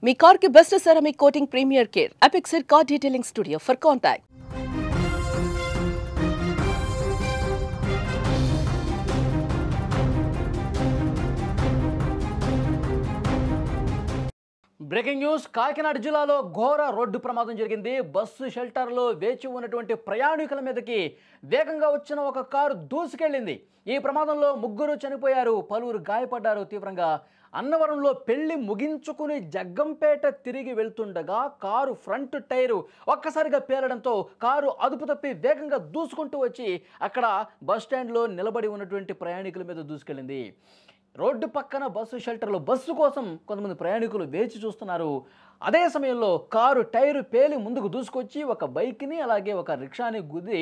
మీ car కి best ceramic coating premier care Apexer car detailing studio for contact. Breaking news. Kakinada జిల్లాలో ఘోర road ప్రమాదం జరిగింది. బస్సు షెల్టర్లో వేచి ఉన్నటువంటి ప్రయాణికుల మీదకి వేగంగా వచ్చిన ఒక కారు దూసుకెళ్లింది. ఈ ప్రమాదంలో 3 చనిపోయారు, పలువురు గాయపడ్డారు తీవ్రంగా. అన్నవరంలో పెళ్లి ముగించుకుని జగ్గంపేట తిరిగి వెళ్తుండగా కారు ఫ్రంట్ టైరు ఒక్కసారిగా పేలడంతో కారు అదుపు తప్పి వేగంగా దూసుకుంటూ వచ్చి అక్కడ బస్టాండ్లో నిలబడి ఉన్నటువంటి ప్రయాణికుల మీద దూసుకెళ్ళింది. రోడ్డు పక్కన బస్సు షెల్టర్లో బస్సు కోసం కొంతమంది ప్రయాణికులు వేచి చూస్తున్నారు. అదే సమయంలో కారు టైరు పేలి ముందుకు దూసుకొచ్చి ఒక బైక్ని అలాగే ఒక రిక్షాని గుద్ది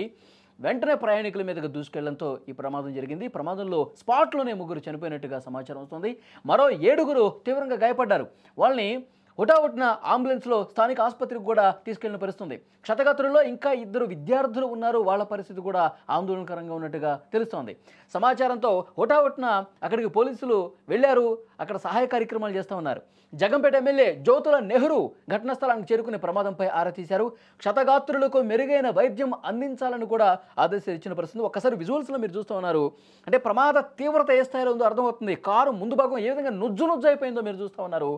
వెంటనే ప్రయాణికుల మీదకి దూసుకెళ్లడంతో ఈ ప్రమాదం జరిగింది. ప్రమాదంలో స్పాట్లోనే 3 చనిపోయినట్టుగా సమాచారం వస్తుంది. మరో 7 తీవ్రంగా గాయపడ్డారు. వాళ్ళని హుటాహుటిన అంబులెన్స్లో స్థానిక ఆసుపత్రికి కూడా తీసుకెళ్లిన పరిస్థితుంది. క్షతగాత్రుల్లో ఇంకా 2 విద్యార్థులు ఉన్నారు. వాళ్ళ పరిస్థితి కూడా ఆందోళనకరంగా ఉన్నట్టుగా తెలుస్తోంది. సమాచారంతో హుటాహుటిన అక్కడికి పోలీసులు వెళ్లారు. అక్కడ సహాయ కార్యక్రమాలు చేస్తూ ఉన్నారు. జగంపేట ఎమ్మెల్యే జ్యోతుల నెహ్రూ ఘటనా స్థలానికి చేరుకునే ప్రమాదంపై ఆరా తీశారు. క్షతగాత్రులకు మెరుగైన వైద్యం అందించాలని కూడా ఆదేశాలు ఇచ్చిన పరిస్థితి. ఒక్కసారి విజువల్స్లో మీరు చూస్తూ ఉన్నారు. అంటే ప్రమాద తీవ్రత ఏ స్థాయిలో ఉందో అర్థమవుతుంది. కారు ముందు భాగం ఏ విధంగా నుజ్జు అయిపోయిందో మీరు చూస్తూ ఉన్నారు.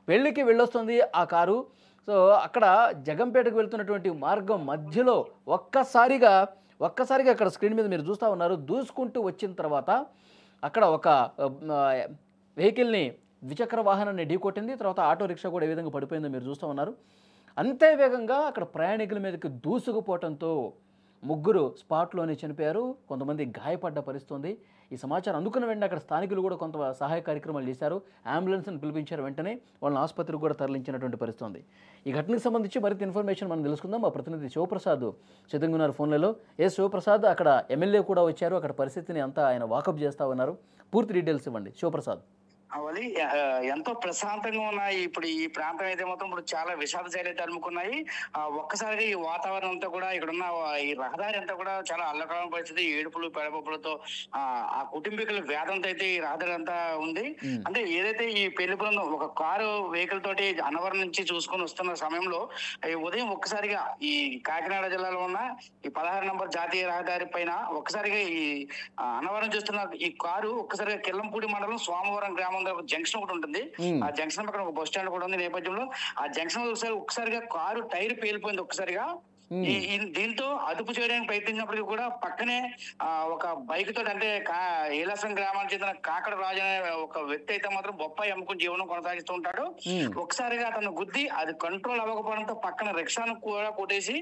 పెళ్లికి వెళ్ళొస్తుంది ఆ కారు. సో అక్కడ జగంపేటకు వెళ్తున్నటువంటి మార్గం మధ్యలో ఒక్కసారిగా అక్కడ స్క్రీన్ మీద మీరు చూస్తూ ఉన్నారు. దూసుకుంటూ వచ్చిన తర్వాత అక్కడ ఒక వెహికల్ని ద్విచక్ర వాహనాన్ని ఢీకొట్టింది. తర్వాత ఆటో రిక్షా కూడా ఏ విధంగా పడిపోయిందో మీరు చూస్తూ ఉన్నారు. అంతే వేగంగా అక్కడ ప్రయాణికుల మీదకి దూసుకుపోవడంతో 3 స్పాట్లోనే చనిపోయారు, కొంతమంది గాయపడ్డ పరిస్థితుంది. ఈ సమాచారం అందుకున్న వెంటనే అక్కడ స్థానికులు కూడా కొంత సహాయ కార్యక్రమాలు చేశారు. అంబులెన్స్ని పిలిపించారు. వెంటనే వాళ్ళని ఆసుపత్రికి కూడా తరలించినటువంటి పరిస్థితుంది. ఈ ఘటనకు సంబంధించి మరింత ఇన్ఫర్మేషన్ మనం తెలుసుకుందాం. మా ప్రతినిధి శివప్రసాద్ సిద్ధంగా ఉన్నారు ఫోన్లలో. శివప్రసాద్, అక్కడ ఎమ్మెల్యే కూడా వచ్చారు. అక్కడ పరిస్థితిని అంతా ఆయన వాకప్ చేస్తూ ఉన్నారు. పూర్తి డీటెయిల్స్ ఇవ్వండి శివప్రసాద్. అవలి ఎంతో ప్రశాంతంగా ఉన్నాయి. ఇప్పుడు ఈ ప్రాంతం అయితే మొత్తం ఇప్పుడు చాలా విషాద శైలి తరుముకున్నాయి. ఒక్కసారిగా ఈ వాతావరణం అంతా కూడా ఇక్కడున్న ఈ రహదారి అంతా కూడా చాలా అల్లకలం పరిస్థితి. ఏడుపులు పెడపప్పులతో ఆ కుటుంబీకుల వేదంతో అయితే ఈ రహదారి అంతా ఉంది. అంటే ఏదైతే ఈ పెళ్లి బృందం ఒక కారు వెహికల్ తోటి అన్నవరం నుంచి చూసుకొని వస్తున్న సమయంలో ఉదయం ఒక్కసారిగా ఈ కాకినాడ జిల్లాలో ఉన్న ఈ 16 నంబర్ జాతీయ రహదారి పైన ఒక్కసారిగా ఈ అన్నవరం చూస్తున్న ఈ కారు ఒక్కసారిగా కిల్లంపూడి మండలం సోమవరం గ్రామం జంక్షన్ ఒకటి ఉంటుంది. ఆ జంక్షన్ పక్కన ఒక బస్ స్టాండ్ కూడా ఉంది. నేపథ్యంలో ఆ జంక్షన్ ఒక్కసారిగా కారు టైర్ పేలిపోయింది. ఒక్కసారిగా దీంతో అదుపు చేయడానికి ప్రయత్నించినప్పటికీ కూడా పక్కనే ఒక బైక్ తోటి అంటే ఏలాసం గ్రామానికి చెందిన కాకడ రాజు అనే ఒక వ్యక్తి అయితే మాత్రం బొప్పాయి అమ్ముకుని జీవనం కొనసాగిస్తూ ఉంటాడు. ఒకసారిగా అతను గుద్ది అది కంట్రోల్ అవ్వకపోవడంతో పక్కన రిక్షాను కూడా కొట్టేసి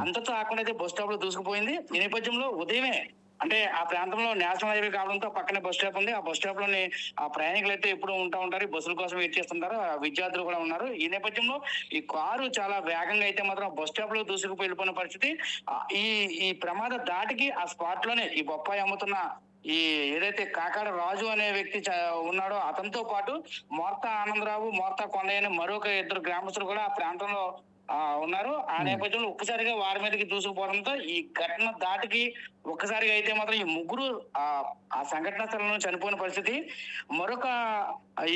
అంతతో ఆకుండా అయితే బస్ స్టాప్ లో దూసుకుపోయింది. ఈ నేపథ్యంలో ఉదయమే అంటే ఆ ప్రాంతంలో నేషనల్ హైవే కావడంతో పక్కనే బస్ స్టాప్ ఉంది. ఆ బస్ స్టాప్ లోని ఆ ప్రయాణికులు అయితే ఎప్పుడు ఉంటారు, బస్సుల కోసం వెయిట్ చేస్తుంటారు, విద్యార్థులు కూడా ఉన్నారు. ఈ నేపథ్యంలో ఈ కారు చాలా వేగంగా అయితే మాత్రం బస్ స్టాప్ లో దూసుకుపోయి వెళ్ళిపోయిన పరిస్థితి. ఈ ప్రమాద దాటికి ఆ స్పాట్ లోనే ఈ బొప్పాయి అమ్ముతున్న ఈ ఏదైతే కాకాడ రాజు అనే వ్యక్తి ఉన్నాడో అతనితో పాటు మోర్తా ఆనందరావు, మోర్తా కొండయ్య అనే మరొక 2 గ్రామస్తులు కూడా ఆ ప్రాంతంలో ఉన్నారు. ఆ నేపథ్యంలో ఒక్కసారిగా వారి మీదకి దూసుకుపోవడంతో ఈ ఘటన దాటికి ఒక్కసారిగా అయితే మాత్రం ఈ 3 ఆ సంఘటన స్థలంలో చనిపోయిన పరిస్థితి. మరొక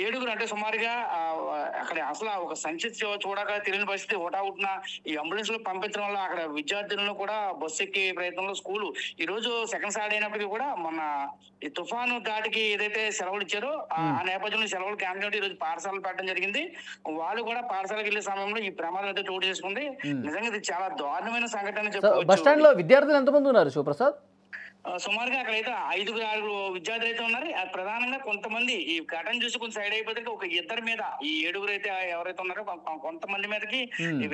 7 అంటే సుమారుగా అక్కడ అసలు ఒక సంచి చూడక తెలియని పరిస్థితి. హుటాహుటిన ఈ అంబులెన్స్ లో పంపించడం వల్ల అక్కడ విద్యార్థులను కూడా బస్సు ఎక్కే ప్రయత్నంలో స్కూలు ఈ రోజు సెకండ్ సాటర్డే అయినప్పటికీ కూడా మన ఈ తుఫాను దాటికి ఏదైతే సెలవులు ఇచ్చారో ఆ నేపథ్యంలో సెలవులు క్యాన్సిల్ ఈ రోజు పాఠశాలలు పెట్టడం జరిగింది. వాళ్ళు కూడా పాఠశాలకు వెళ్లే సమయంలో ఈ ప్రమాదం అయితే చోటు చేసుకుంది. నిజంగా ఇది చాలా దారుణమైన సంఘటన చెప్పవచ్చు. బస్ స్టాండ్ లో విద్యార్థులు ఎంతమంది ఉన్నారు శివప్రసాద్? సుమారుగా అక్కడైతే 5-6 విద్యార్థులు అయితే ఉన్నారు. ప్రధానంగా కొంతమంది ఈ ఘటన చూసి కొంచెం సైడ్ అయిపోతే ఒక 2 మీద ఈ 7 అయితే ఎవరైతే ఉన్నారో కొంతమంది మీదకి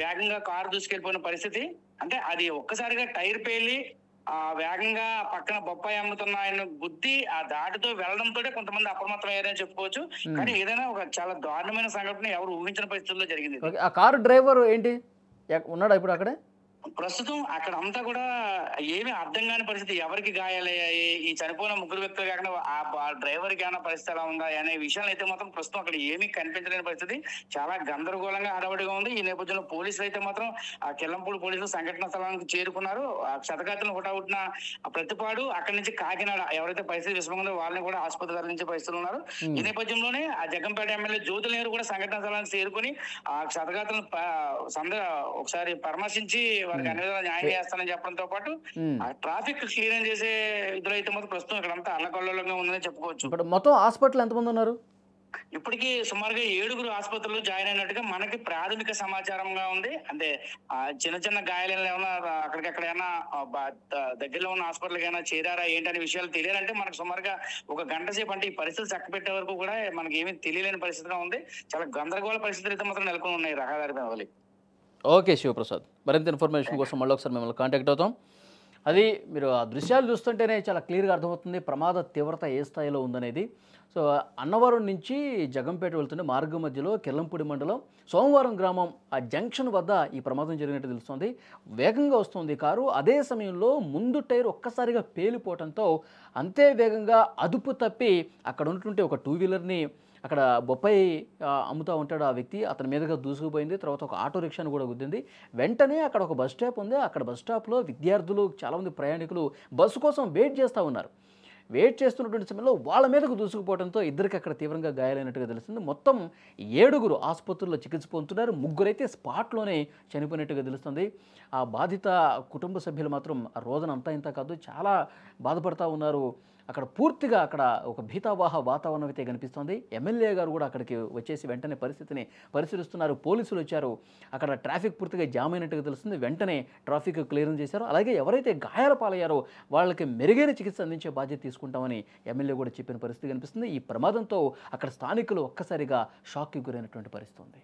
వేగంగా కారు దూసుకెళ్ళిపోయిన పరిస్థితి. అంటే అది ఒక్కసారిగా టైర్ పేలి వేగంగా పక్కన బొప్పాయి అమ్ముతున్న ఆయన బుద్ధి ఆ దాటితో వెళ్లడంతో కొంతమంది అప్రమత్తం అయ్యారని చెప్పుకోవచ్చు. కానీ ఏదైనా ఒక చాలా దారుణమైన సంఘటన ఎవరు ఊహించిన పరిస్థితుల్లో జరిగింది. ఆ కారు డ్రైవర్ ఏంటి ఉన్నాడా ఇప్పుడు అక్కడే? ప్రస్తుతం అక్కడ అంతా కూడా ఏమీ అర్థం కాని పరిస్థితి, ఎవరికి గాయాలయ్యాయి, ఈ చనిపోయిన ముగ్గురు వ్యక్తులు కాకుండా ఆ డ్రైవర్ కి ఏమైనా పరిస్థితి ఎలా ఉందా అనే విషయాలు అయితే మాత్రం ప్రస్తుతం అక్కడ ఏమీ కనిపించలేని పరిస్థితి, చాలా గందరగోళంగా హడావుడిగా ఉంది. ఈ నేపథ్యంలో పోలీసులు అయితే మాత్రం ఆ కిల్లంపూడి పోలీసులు సంఘటన స్థలానికి చేరుకున్నారు. ఆ క్షతగాత్రులను హుటాహుటిన ప్రతిపాడు అక్కడి నుంచి కాకినాడ ఎవరైతే పరిస్థితి విషమంగా వాళ్ళని కూడా ఆసుపత్రి తరలించే పరిస్థితులు ఉన్నారు. ఈ నేపథ్యంలోనే ఆ జగంపేట ఎమ్మెల్యే జ్యోతుల నెహ్రూ కూడా సంఘటన స్థలానికి చేరుకుని ఆ క్షతగాత్రులను ఒకసారి పరామర్శించి వారికి అన్ని విధాలు న్యాయం చేస్తానని చెప్పడంతో పాటు ఆ ట్రాఫిక్ క్లియరెన్స్ చేసే ఇద్దరు అయితే మాత్రం ప్రస్తుతం ఇక్కడ అంతా అల్లకల్లోలంగా ఉందని చెప్పుకోవచ్చు. ఇప్పుడు మొత్తం హాస్పిటల్ ఎంతమంది ఉన్నారు? ఇప్పటికీ సుమారుగా 7 ఆసుపత్రులు జాయిన్ అయినట్టుగా మనకి ప్రాథమిక సమాచారంగా ఉంది. అంటే చిన్న చిన్న గాయాలు ఏమైనా అక్కడికక్కడ ఏమైనా దగ్గరలో ఉన్న హాస్పిటల్కి ఏమైనా చేరారా ఏంటనే విషయాలు తెలియాలంటే మనకు సుమారుగా 1 గంట సేపు, అంటే ఈ పరిస్థితులు చక్కబెట్టే వరకు కూడా మనకి ఏమీ తెలియలేని పరిస్థితిగా ఉంది. చాలా గందరగోళ పరిస్థితులు అయితే మాత్రం నెలకొని ఉన్నాయి రహదారి మీద. ఓకే శివప్రసాద్, మరింత ఇన్ఫర్మేషన్ కోసం మళ్ళీ ఒకసారి మిమ్మల్ని కాంటాక్ట్ అవుతాం. అది మీరు ఆ దృశ్యాలు చూస్తుంటేనే చాలా క్లియర్గా అర్థమవుతుంది ప్రమాద తీవ్రత ఏ స్థాయిలో ఉందనేది. సో అన్నవరం నుంచి జగంపేట వెళ్తుంటే మార్గం మధ్యలో కిల్లంపూడి మండలం సోమవారం గ్రామం ఆ జంక్షన్ వద్ద ఈ ప్రమాదం జరిగినట్టు తెలుస్తుంది. వేగంగా వస్తుంది కారు. అదే సమయంలో ముందు టైర్ ఒక్కసారిగా పేలిపోవడంతో అంతే వేగంగా అదుపు తప్పి అక్కడ ఉన్నటువంటి ఒక 2 వీలర్ని, అక్కడ బొప్పాయి అమ్ముతూ ఉంటాడు ఆ వ్యక్తి, అతని మీదుగా దూసుకుపోయింది. తర్వాత ఒక ఆటో రిక్షాను కూడా గుద్దింది. వెంటనే అక్కడ ఒక బస్ స్టాప్ ఉంది. అక్కడ బస్ స్టాప్లో విద్యార్థులు, చాలామంది ప్రయాణికులు బస్సు కోసం వెయిట్ చేస్తూ ఉన్నారు. వెయిట్ చేస్తున్నటువంటి సమయంలో వాళ్ళ మీదకు దూసుకుపోవడంతో ఇద్దరికి అక్కడ తీవ్రంగా గాయాలైనట్టుగా తెలుస్తుంది. మొత్తం 7 ఆసుపత్రుల్లో చికిత్స పొందుతున్నారు. 3 అయితే స్పాట్లోనే చనిపోయినట్టుగా తెలుస్తుంది. ఆ బాధిత కుటుంబ సభ్యులు మాత్రం ఆ రోజున అంతా ఇంత కాదు, చాలా బాధపడతా ఉన్నారు. అక్కడ పూర్తిగా అక్కడ ఒక భీతావాహ వాతావరణం అయితే కనిపిస్తుంది. ఎమ్మెల్యే గారు కూడా అక్కడికి వచ్చేసి వెంటనే పరిస్థితిని పరిశీలిస్తున్నారు. పోలీసులు వచ్చారు. అక్కడ ట్రాఫిక్ పూర్తిగా జామ్ అయినట్టుగా తెలుస్తుంది. వెంటనే ట్రాఫిక్ క్లియరెన్స్ చేశారు. అలాగే ఎవరైతే గాయాల పాలయ్యారో వాళ్ళకి మెరుగైన చికిత్స అందించే బాధ్యత తీసుకుంటామని ఎమ్మెల్యే కూడా చెప్పిన పరిస్థితి కనిపిస్తుంది. ఈ ప్రమాదంతో అక్కడ స్థానికులు ఒక్కసారిగా షాక్కి గురైనటువంటి పరిస్థితి ఉంది.